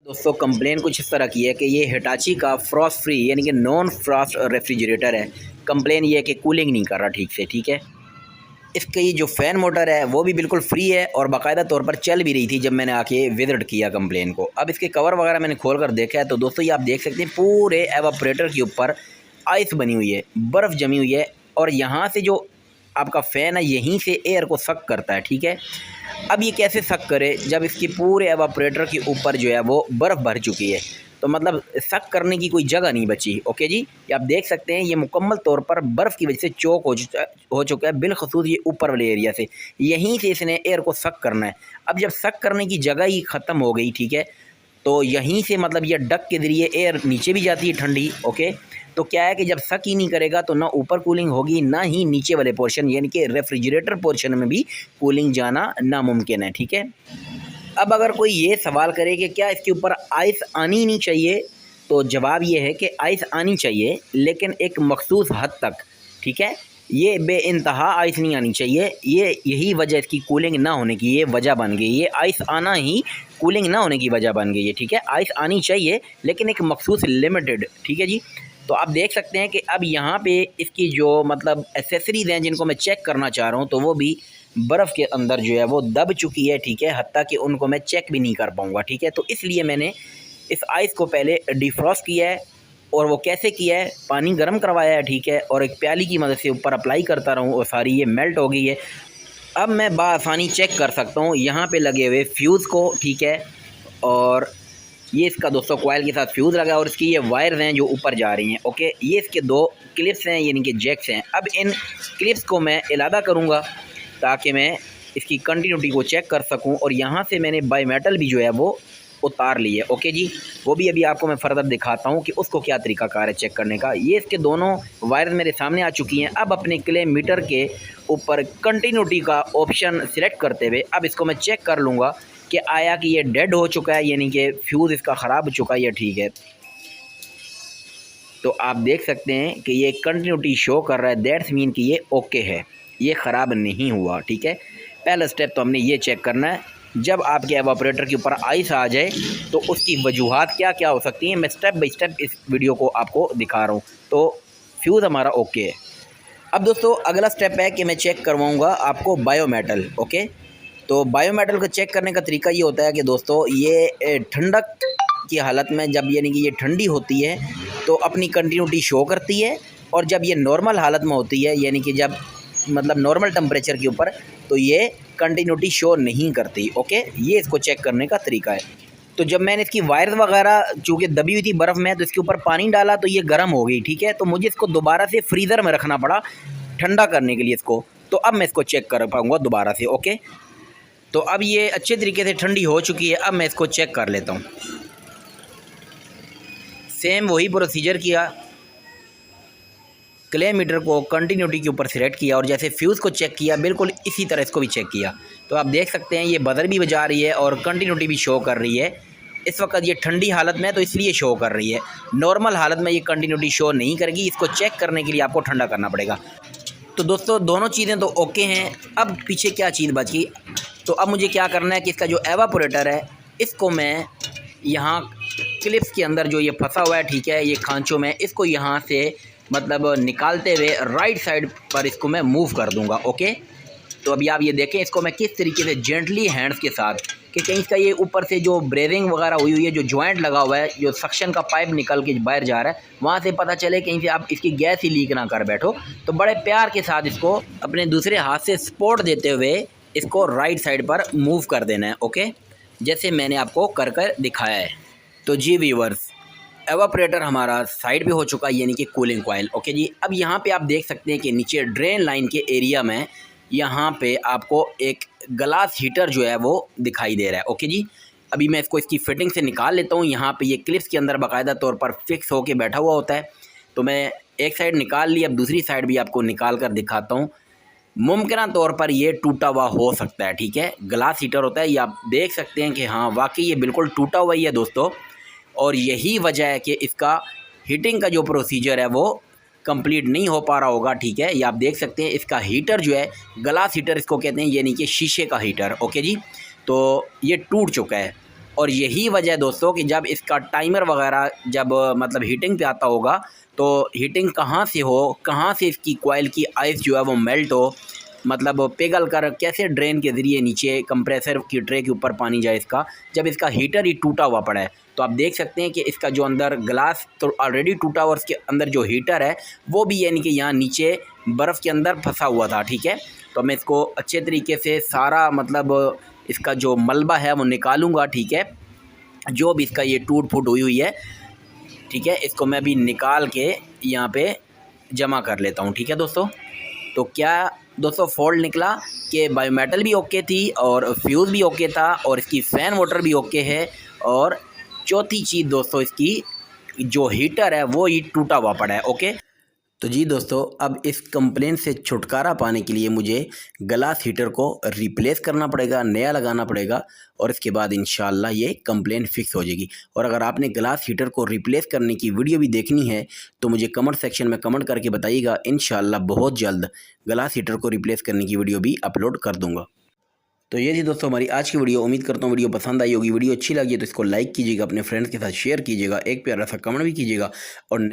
दोस्तों कंप्लेन कुछ इस तरह की है कि ये हिटाची का फ्रॉस्ट फ्री यानी कि नॉन फ्रॉस्ट रेफ्रिजरेटर है। कंप्लेन ये है कि कूलिंग नहीं कर रहा ठीक से, ठीक है। इसकी जो फ़ैन मोटर है वो भी बिल्कुल फ्री है और बाकायदा तौर पर चल भी रही थी जब मैंने आके विज़िट किया कंप्लेन को। अब इसके कवर वगैरह मैंने खोल कर देखा है तो दोस्तों ये आप देख सकते हैं पूरे एवापोरेटर के ऊपर आइस बनी हुई है, बर्फ़ जमी हुई है और यहाँ से जो आपका फ़ैन है यहीं से एयर को सक करता है, ठीक है। अब ये कैसे सक करे जब इसकी पूरे एवापोरेटर के ऊपर जो है वो बर्फ़ भर चुकी है, तो मतलब सक करने की कोई जगह नहीं बची। ओके जी, ये आप देख सकते हैं ये मुकम्मल तौर पर बर्फ़ की वजह से चोक हो चुका है, बिलखसूस ये ऊपर वाले एरिया से, यहीं से इसने एयर को सक करना है। अब जब सक करने की जगह ही ख़त्म हो गई, ठीक है, तो यहीं से मतलब ये डक के ज़रिए एयर नीचे भी जाती है ठंडी। ओके, तो क्या है कि जब सक ही नहीं करेगा तो ना ऊपर कूलिंग होगी ना ही नीचे वाले पोर्शन यानी कि रेफ्रिजरेटर पोर्शन में भी कूलिंग जाना नामुमकिन है, ठीक है। अब अगर कोई ये सवाल करे कि क्या इसके ऊपर आइस आनी नहीं चाहिए, तो जवाब ये है कि आइस आनी चाहिए लेकिन एक मखसूस हद तक, ठीक है। ये बेइंतहा आइस नहीं आनी चाहिए, ये यही वजह इसकी कूलिंग ना होने की ये वजह बन गई। ये आइस आना ही कूलिंग ना होने की वजह बन गई है, ठीक है। आइस आनी चाहिए लेकिन एक मखसूस लिमिटेड, ठीक है जी। तो आप देख सकते हैं कि अब यहाँ पे इसकी जो मतलब एसेसरीज़ हैं जिनको मैं चेक करना चाह रहा हूँ तो वो भी बर्फ़ के अंदर जो है वो दब चुकी है, ठीक है। हत्ता कि उनको मैं चेक भी नहीं कर पाऊँगा, ठीक है। तो इसलिए मैंने इस आइस को पहले डिफ्रॉस्ट किया है और वो कैसे किया है, पानी गर्म करवाया है, ठीक है, और एक प्याली की मदद से ऊपर अप्लाई करता रहूँ और सारी ये मेल्ट हो गई है। अब मैं बआसानी चेक कर सकता हूँ यहाँ पे लगे हुए फ्यूज़ को, ठीक है, और ये इसका दोस्तों कॉइल के साथ फ्यूज़ लगा है और इसकी ये वायर्स हैं जो ऊपर जा रही हैं। ओके, ये इसके दो क्लिप्स हैं यानी कि जैक्स हैं। अब इन क्लिप्स को मैं अलहदा करूँगा ताकि मैं इसकी कंटिन्यूटी को चेक कर सकूं और यहाँ से मैंने बाईमेटल भी जो है वो उतार ली है। ओके जी, वो भी अभी आपको मैं फ़र्दर दिखाता हूँ कि उसको क्या तरीक़ाकार है चेक करने का। ये इसके दोनों वायर्स मेरे सामने आ चुकी हैं। अब अपने क्ले मीटर के ऊपर कंटिन्यूटी का ऑप्शन सिलेक्ट करते हुए अब इसको मैं चेक कर लूँगा कि आया कि ये डेड हो चुका है यानी कि फ्यूज़ इसका ख़राब हो चुका है या ठीक है। तो आप देख सकते हैं कि ये कंटिन्यूटी शो कर रहा है, दैट्स मीन कि ये ओके है, ये ख़राब नहीं हुआ, ठीक है। पहला स्टेप तो हमने ये चेक करना है। जब आपके एवापोरेटर के ऊपर आइस आ जाए तो उसकी वजूहात क्या क्या हो सकती हैं, मैं स्टेप बाई स्टेप इस वीडियो को आपको दिखा रहा हूँ। तो फ्यूज़ हमारा ओके है। अब दोस्तों अगला स्टेप है कि मैं चेक करवाऊँगा आपको बायोमेटल। ओके, तो बायोमेटल को चेक करने का तरीका ये होता है कि दोस्तों ये ठंडक की हालत में जब यानी कि ये ठंडी होती है तो अपनी कंटिन्यूटी शो करती है और जब ये नॉर्मल हालत में होती है यानी कि जब मतलब नॉर्मल टेम्परेचर के ऊपर तो ये कंटिन्यूटी शो नहीं करती। ओके, ये इसको चेक करने का तरीका है। तो जब मैंने इसकी वायर्स वगैरह चूँकि दबी हुई थी बर्फ़ में तो इसके ऊपर पानी डाला तो ये गर्म हो गई, ठीक है। तो मुझे इसको दोबारा से फ्रीज़र में रखना पड़ा ठंडा करने के लिए इसको, तो अब मैं इसको चेक कर पाऊँगा दोबारा से। ओके, तो अब ये अच्छे तरीके से ठंडी हो चुकी है। अब मैं इसको चेक कर लेता हूँ। सेम वही प्रोसीजर किया, क्ले मीटर को कंटिन्यूटी के ऊपर सिलेक्ट किया और जैसे फ्यूज़ को चेक किया बिल्कुल इसी तरह इसको भी चेक किया। तो आप देख सकते हैं ये बजर भी बजा रही है और कंटिन्यूटी भी शो कर रही है। इस वक्त ये ठंडी हालत में है तो इसलिए शो कर रही है, नॉर्मल हालत में ये कंटिन्यूटी शो नहीं करेगी। इसको चेक करने के लिए आपको ठंडा करना पड़ेगा। तो दोस्तों दोनों चीज़ें तो ओके हैं। अब पीछे क्या चीज़ बच गई, तो अब मुझे क्या करना है कि इसका जो एवापोरेटर है इसको मैं यहाँ क्लिप्स के अंदर जो ये फंसा हुआ है, ठीक है, ये खांचों में, इसको यहाँ से मतलब निकालते हुए राइट साइड पर इसको मैं मूव कर दूँगा। ओके, तो अभी आप ये देखें इसको मैं किस तरीके से जेंटली हैंड्स के साथ कि कहीं इसका ये ऊपर से जो ब्रेजिंग वगैरह हुई है, जो जॉइंट लगा हुआ है, जो सक्शन का पाइप निकल के बाहर जा रहा है, वहाँ से पता चले कहीं से आप इसकी गैस ही लीक ना कर बैठो। तो बड़े प्यार के साथ इसको अपने दूसरे हाथ से सपोर्ट देते हुए इसको राइट साइड पर मूव कर देना है। ओके, जैसे मैंने आपको कर कर दिखाया है। तो जी व्यूअर्स, एवापोरेटर हमारा साइड पे हो चुका है यानी कि कूलिंग कॉइल। ओके जी, अब यहाँ पे आप देख सकते हैं कि नीचे ड्रेन लाइन के एरिया में यहाँ पे आपको एक ग्लास हीटर जो है वो दिखाई दे रहा है। ओके जी, अभी मैं इसको इसकी फिटिंग से निकाल लेता हूँ। यहाँ पे ये क्लिप्स के अंदर बाकायदा तौर पर फिक्स होके बैठा हुआ होता है। तो मैं एक साइड निकाल ली, अब दूसरी साइड भी आपको निकाल कर दिखाता हूँ। मुमकिन तौर पर ये टूटा हुआ हो सकता है, ठीक है, ग्लास हीटर होता है। ये आप देख सकते हैं कि हाँ वाकई ये बिल्कुल टूटा हुआ ही है दोस्तों, और यही वजह है कि इसका हीटिंग का जो प्रोसीजर है वो कंप्लीट नहीं हो पा रहा होगा, ठीक है। ये आप देख सकते हैं इसका हीटर जो है, ग्लास हीटर इसको कहते हैं यानी कि शीशे का हीटर। ओके जी, तो ये टूट चुका है। और यही वजह है दोस्तों कि जब इसका टाइमर वगैरह जब मतलब हीटिंग पे आता होगा तो हीटिंग कहाँ से हो, कहाँ से इसकी कॉइल की आइस जो है वो मेल्ट हो, मतलब पिघल कर कैसे ड्रेन के ज़रिए नीचे कंप्रेसर की ट्रे के ऊपर पानी जाए इसका, जब इसका हीटर ही टूटा हुआ पड़ा है। तो आप देख सकते हैं कि इसका जो अंदर ग्लास तो ऑलरेडी टूटा हुआ, उसके अंदर जो हीटर है वो भी यानी कि यहाँ नीचे बर्फ़ के अंदर फंसा हुआ था, ठीक है। तो मैं इसको अच्छे तरीके से सारा मतलब इसका जो मलबा है वो निकालूंगा, ठीक है, जो भी इसका ये टूट फूट हुई हुई है, ठीक है। इसको मैं भी निकाल के यहाँ पे जमा कर लेता हूँ, ठीक है दोस्तों। तो क्या दोस्तों फ़ॉल्ट निकला कि बायोमेटल भी ओके थी और फ्यूज़ भी ओके था और इसकी फ़ैन मोटर भी ओके है, और चौथी चीज़ दोस्तों इसकी जो हीटर है वो ही टूटा हुआ पड़ा है, ओके। तो जी दोस्तों, अब इस कंप्लेन से छुटकारा पाने के लिए मुझे ग्लास हीटर को रिप्लेस करना पड़ेगा, नया लगाना पड़ेगा, और इसके बाद इंशाल्लाह ये कंप्लेन फिक्स हो जाएगी। और अगर आपने ग्लास हीटर को रिप्लेस करने की वीडियो भी देखनी है तो मुझे कमेंट सेक्शन में कमेंट करके बताइएगा, इंशाल्लाह बहुत जल्द ग्लास हीटर को रिप्लेस करने की वीडियो भी अपलोड कर दूँगा। तो ये थी दोस्तों हमारी आज की वीडियो। उम्मीद करता हूँ वीडियो पसंद आई होगी। वीडियो अच्छी लगी है तो इसको लाइक कीजिएगा, अपने फ्रेंड्स के साथ शेयर कीजिएगा, एक प्यारा सा कमेंट भी कीजिएगा, और